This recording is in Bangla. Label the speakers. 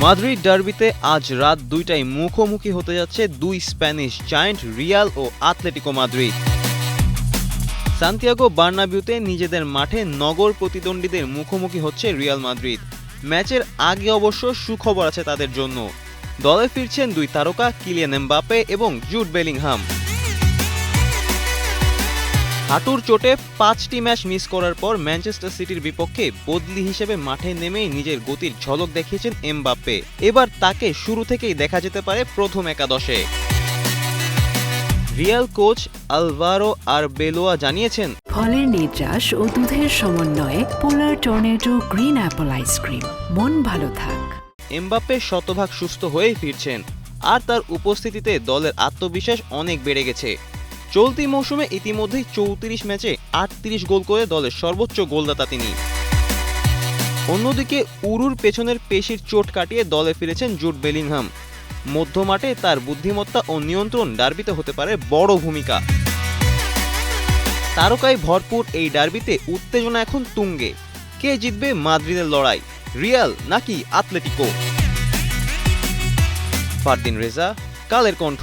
Speaker 1: মাদ্রিদ ডার্বিতে আজ রাত ২টায় মুখোমুখি হতে যাচ্ছে দুই স্প্যানিশ জায়ান্ট রিয়াল ও আতলেটিকো মাদ্রিদ। সান্তিয়াগো বার্নাবিউতে নিজেদের মাঠে নগর প্রতিদ্বন্দ্বীদের মুখোমুখি হচ্ছে রিয়াল মাদ্রিদ। ম্যাচের আগে অবশ্য সুখবর আছে তাদের জন্য। দলে ফিরছেন দুই তারকা কিলিয়ান এমবাপ্পে এবং জুড বেলিংহাম। হাঁটুর চোটে ৫টি ম্যাচ মিস করার পর ম্যানচেস্টার সিটির বিপক্ষে বদলি হিসেবে মাঠে নেমেই নিজের গতির ঝলক দেখিয়েছেন এমবাপ্পে। এবার তাকে শুরু থেকেই দেখা যেতে পারে প্রথম একাদশে। রিয়াল কোচ আলভারো আরবেলোয়া জানিয়েছেন,
Speaker 2: ফলের নির্যাস ও দুধের সমন্বয়ে পোলার টর্নেডো গ্রিন অ্যাপল আইসক্রিম, মন ভালো থাক।
Speaker 1: এমবাপ্পে শতভাগ সুস্থ হয়েই ফিরছেন, আর তার উপস্থিতিতে দলের আত্মবিশ্বাস অনেক বেড়ে গেছে। চলতি মৌসুমে ইতিমধ্যেই ৩৪ ম্যাচে ৩৮ গোল করে দলের সর্বোচ্চ গোলদাতা তিনি। অন্যদিকে উরুর পেছনের পেশির চোট কাটিয়ে দলে ফিরেছেন জুড বেলিংহাম। মধ্যমাঠে তার বুদ্ধিমত্তা ও নিয়ন্ত্রণ ডার্বিতে হতে পারে বড় ভূমিকা। তারকায় ভরপুর এই ডার্বিতে উত্তেজনা এখন তুঙ্গে। কে জিতবে মাদ্রিদের লড়াই, রিয়াল নাকি আতলেটিকো? ফারদিন রেজা, কালের কণ্ঠ।